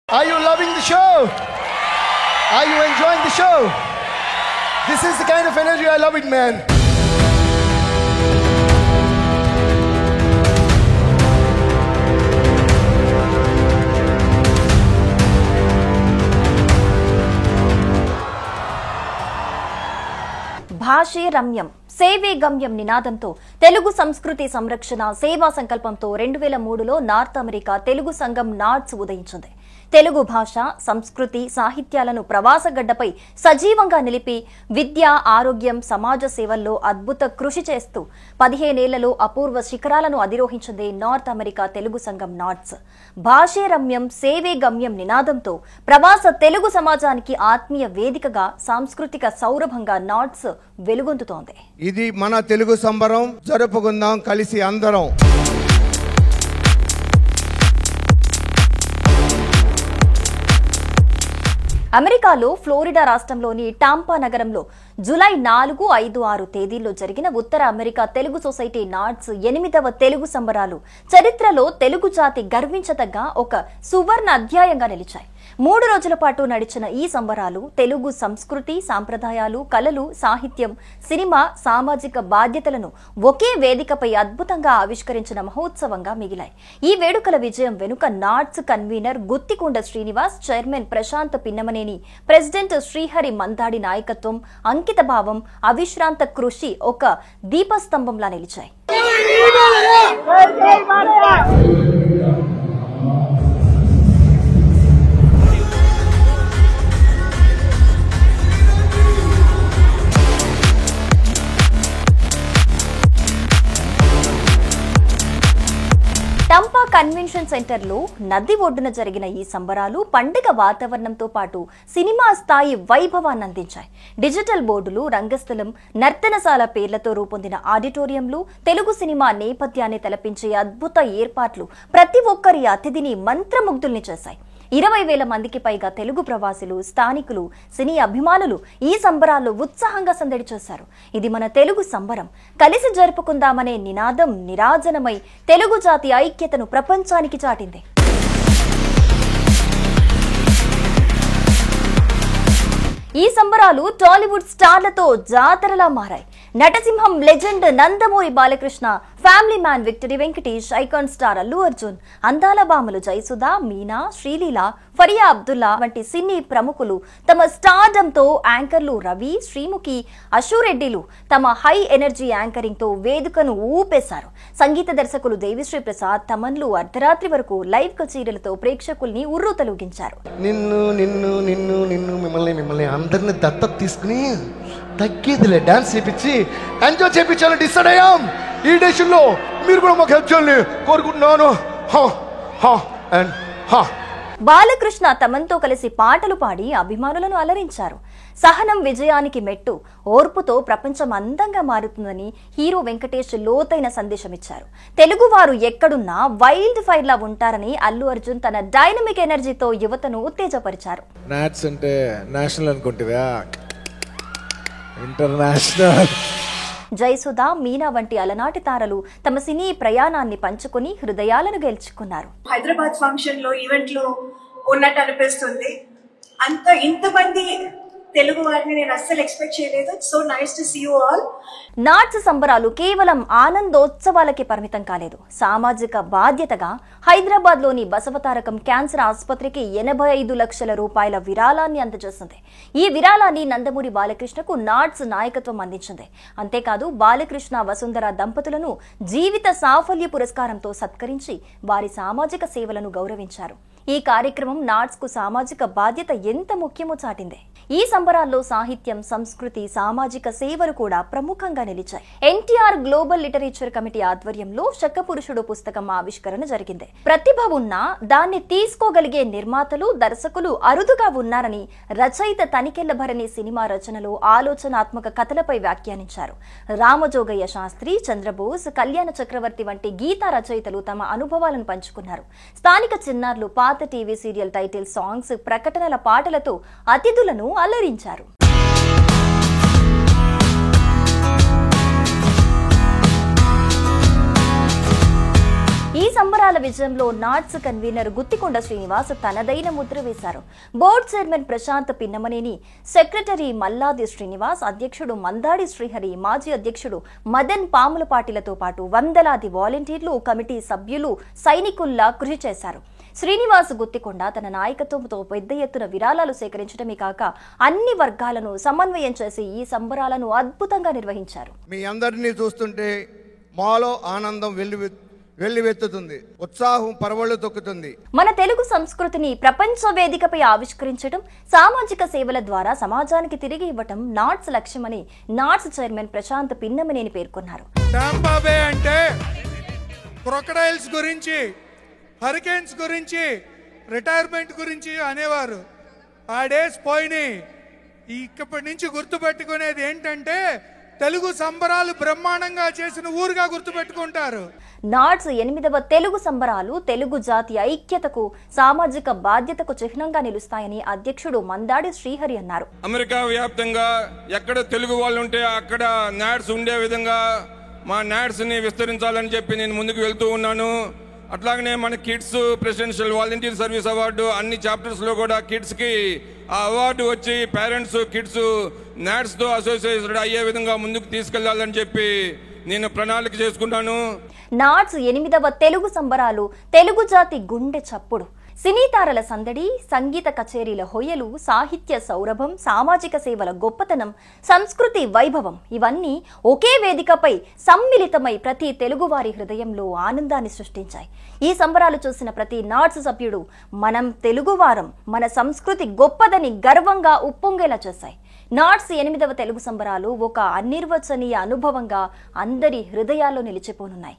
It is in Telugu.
Are you loving the show? Are you enjoying the show? This is the kind of energy I love it, man. భాషే రమ్యం సేవే గమ్యం నినాదంతో తెలుగు సంస్కృతి సంరక్షణ సేవా సంకల్పంతో 2003లో నార్త్ అమెరికా తెలుగు సంఘం నాట్స్ ఉదయించింది. తెలుగు భాష సంస్కృతి సాహిత్యాలను ప్రవాసగడ్డపై సజీవంగా నిలిపి విద్య ఆరోగ్యం సమాజ సేవల్లో అద్భుత కృషి చేస్తూ 15 ఏళ్లలో అపూర్వ శిఖరాలను అధిరోహించింది నార్త్ అమెరికా తెలుగు సంఘం నాట్స్. భాషే రమ్యం సేవే గమ్యం నినాదంతో ప్రవాస తెలుగు సమాజానికి ఆత్మీయ వేదికగా సాంస్కృతిక సౌరభంగా నాట్స్ వెలుగొందుతోంది. ఇది మన తెలుగు సంబరం, జరుపుకుందాం కలిసి అందరం. అమెరికాలో ఫ్లోరిడా రాష్ట్రంలోని టాంపా నగరంలో జూలై 4, 5, 6 తేదీల్లో జరిగిన ఉత్తర అమెరికా తెలుగు సొసైటీ నాట్స్ 8వ తెలుగు సంబరాలు చరిత్రలో తెలుగు జాతి గర్వించదగ్గ ఒక సువర్ణ అధ్యాయంగా నిలిచాయి. 3 రోజుల పాటు నడిచిన ఈ సంబరాలు తెలుగు సంస్కృతి సాంప్రదాయాలు కళలు సాహిత్యం సినిమా సామాజిక బాధ్యతలను ఒకే వేదికపై అద్భుతంగా ఆవిష్కరించిన మహోత్సవంగా మిగిలాయి. ఈ వేడుకల విజయం వెనుక NATS convener Guttikonda Srinivas, chairman Prashanth Pinnamaneni, president Srihari Mandadi నాయకత్వం, అంకిత భావం అవిశ్రాంత కృషి ఒక దీపస్తంభంలా నిలిచాయి. టంపా కన్వెన్షన్ సెంటర్లో నది ఒడ్డున జరిగిన ఈ సంబరాలు పండుగ వాతావరణంతో పాటు సినిమా స్థాయి వైభవాన్ని అందించాయి. డిజిటల్ బోర్డులు, రంగస్థలం, నర్తనశాల పేర్లతో రూపొందిన ఆడిటోరియంలు, తెలుగు సినిమా నేపథ్యాన్ని తలపించే అద్భుత ఏర్పాట్లు ప్రతి ఒక్కరి అతిథిని మంత్రముగ్ధుల్ని చేశాయి. 20,000 మందికి పైగా తెలుగు ప్రవాసులు, స్థానికులు, సినీ అభిమానులు ఈ సంబరాల్లో ఉత్సాహంగా సందడి చేశారు. ఇది మన తెలుగు సంబరం, కలిసి జరుపుకుందామనే నినాదం నిరాజనమై తెలుగు జాతి ఐక్యతను ప్రపంచానికి చాటింది. ఈ సంబరాలు టాలీవుడ్ స్టార్లతో జాతరలా మారాయి. నటసింహం legend Nandamuri Balakrishna, family man victory Venkatesh, icon star Allu Arjun, అందాల భామలు జయసుధ, మీనా, శ్రీలీల, ఫరియా అబ్దుల్లా వంటి సినీ ప్రముఖులు తమ స్టార్డంతో, యాంకర్లు రవి, శ్రీముఖి, అశురెడ్డిలు తమ హై ఎనర్జీ యాంకరింగ్ తో వేదికను ఊపేశారు. సంగీత దర్శకులు దేవిశ్రీ ప్రసాద్, తమన్లు అర్ధరాత్రి వరకు లైవ్ కచేరీలతో ప్రేక్షకుల్ని ఉర్రూతలూగించారు. నిన్ను నిన్ను నిన్ను నిన్ను మిమ్మల్ని అందరిని దత్తత తీసుకుని తగ్గేదిలే డాన్స్ చేపించి ఎంజాయ్ చేయించాలని డిసైడ్ అయ్యాం. ఈ డెసిషన్లో మీరు కూడా మాకు హెల్ప్ చేయాలని కోరుకుంటున్నాను. బాలకృష్ణ తమన్తో కలిసి పాటలు పాడి అభిమానులను అలరించారు. సహనం విజయానికి మెట్టు, ఓర్పుతో ప్రపంచం అందంగా మారుతుందని హీరో వెంకటేష్ లోతైన సందేశమిచ్చారు. తెలుగువారు ఎక్కడున్నా వైల్డ్ ఫైర్ లా ఉంటారని అల్లు అర్జున్ తన డైనమిక్ ఎనర్జీతో యువతను ఉత్తేజపరిచారు. నాట్స్ అంటే నేషనల్ అనుకుంటువా, ఇంటర్నేషనల్. జయసుధ, మీనా వంటి అలనాటి తారలు తమ సినీ ప్రయాణాన్ని పంచుకుని హృదయాలను గెలుచుకున్నారు. హైదరాబాద్ ఫంక్షన్ లో ఈవెంట్ లో ఉన్నట్టు అనిపిస్తుంది. ఇంతమంది తెలుగు వారిని నేను అస్సలు ఎక్స్పెక్ట్ చేయలేదు. So nice to see you all. NATS సంబరాలు కేవలం ఆనందోత్సవాలకే పరిమితం కాలేదు. సామాజిక బాధ్యతగా హైదరాబాద్ లోని బసవతారకం క్యాన్సర్ ఆసుపత్రికి 85 లక్షల రూపాయల విరాళాన్ని అందజేసింది. ఈ విరాళాన్ని నందమూరి బాలకృష్ణకు నాట్స్ నాయకత్వం అందించింది. అంతేకాదు బాలకృష్ణ వసుంధర దంపతులను జీవిత సాఫల్య పురస్కారంతో సత్కరించి వారి సామాజిక సేవలను గౌరవించారు. ఈ కార్యక్రమం నాట్స్ కు సామాజిక బాధ్యత ఎంత ముఖ్యమో చాటింది. ఈ సంబరాల్లో సాహిత్యం, సంస్కృతి, సామాజిక సేవలు కూడా ప్రముఖంగా నిలిచాయి. ఎన్టీఆర్ గ్లోబల్ లిటరేచర్ కమిటీ ఆధ్వర్యంలో శకపురుషుడు పుస్తకం ఆవిష్కరణ జరిగింది. ప్రతిభ ఉన్నా దాన్ని తీసుకోగలిగే నిర్మాతలు, దర్శకులు అరుదుగా ఉన్నారని రచయిత తనికెళ్ల భరణి సినిమా రచనలో ఆలోచనాత్మక కథలపై వ్యాఖ్యానించారు. రామజోగయ్య శాస్త్రి, చంద్రబోస్, కళ్యాణ చక్రవర్తి వంటి గీతా రచయితలు తమ అనుభవాలను పంచుకున్నారు. స్థానిక చిన్నారులు పాత టీవీ సీరియల్ టైటిల్ సాంగ్స్, ప్రకటనల పాటలతో అతిథులను అలరించారు. ఈ ఈ సంబరాల విజయంలో నాట్స్ కన్వీనర్ గుత్తికొండ శ్రీనివాస్ తనదైన ముద్ర వేశారు. Board chairman Prashanth Pinnamaneni, secretary Malladi Srinivas, అధ్యక్షుడు మందాడి శ్రీహరి, మాజీ అధ్యక్షుడు మదన్ పాములపాటిలతో పాటు వందలాది వాలంటీర్లు, కమిటీ సభ్యులు సైనికుల్లా కృషి చేశారు. శ్రీనివాస్ గుత్తికొండ తన నాయకత్వంతో పెద్ద ఎత్తున విరాళాలు సేకరించడమే కాక అన్ని వర్గాలను సమన్వయం చేసి ఈ సంబరాలను అద్భుతంగా నిర్వహించారు. మీ అందరినీ చూస్తుంటే మాలో ఆనందం వెల్లువెత్తుతుంది, ఉత్సాహం పరవళ్లు తొక్కుతుంది. మన తెలుగు సంస్కృతిని ప్రపంచ వేదికపై ఆవిష్కరించడం, సామాజిక సేవల ద్వారా సమాజానికి తిరిగి ఇవ్వటం నాట్స్ లక్ష్యమని నాట్స్ చైర్మన్ ప్రశాంత్ పిన్నమనేని పేర్కొన్నారు. టాంపా బే అంటే క్రొకడైల్స్ గురించి, హరికేన్స్ గురించి, రిటైర్మెంట్ గురించి అనేవారు. ఆ డేస్ పోయినాయి. ఇప్పటి నుంచి గుర్తుపెట్టుకునేది ఏంటంటే తెలుగు సంబరాలు బ్రహ్మాండంగా చేసిన ఊరుగా గుర్తుపెట్టుకుంటారు. నాట్స్ 8వ తెలుగు సంబరాలు తెలుగు జాతి ఐక్యతకు, సామాజిక బాధ్యతకు చిహ్నంగా నిలుస్తాయని అధ్యక్షుడు మందాడి శ్రీహరి అన్నారు. అమెరికా వ్యాప్తంగా ఎక్కడ తెలుగు వాళ్ళు ఉంటే అక్కడ నాట్స్ ఉండే విధంగా మా నాట్స్ ని విస్తరించాలని చెప్పి నేను ముందుకు వెళ్తూ ఉన్నాను. అట్లాగనే మన kids presidential volunteer service award అన్ని చాప్టర్స్ లో కూడా కిడ్స్ కి ఆ అవార్డు వచ్చి పేరెంట్స్ కిడ్స్ నాట్స్ తో అసోసియేటెడ్ అయ్యే విధంగా ముందుకు తీసుకెళ్లాలని చెప్పి నేను ప్రణాళిక చేసుకున్నాను. నాట్స్ 8వ తెలుగు సంబరాలు తెలుగు జాతి గుండె చప్పుడు. సినీ తారల సందడి, సంగీత కచేరీల హొయలు, సాహిత్య సౌరభం, సామాజిక సేవల గొప్పతనం, సంస్కృతి వైభవం ఇవన్నీ ఒకే వేదికపై సమ్మిళితమై ప్రతి తెలుగువారి హృదయంలో ఆనందాన్ని సృష్టించాయి. ఈ సంబరాలు చూసిన ప్రతి నాట్స్ సభ్యుడు మనం తెలుగువారం, మన సంస్కృతి గొప్పదని గర్వంగా ఉప్పొంగేలా చేశాయి. నాట్స్ 8వ తెలుగు సంబరాలు ఒక అనిర్వచనీయ అనుభవంగా అందరి హృదయాల్లో నిలిచిపోనున్నాయి.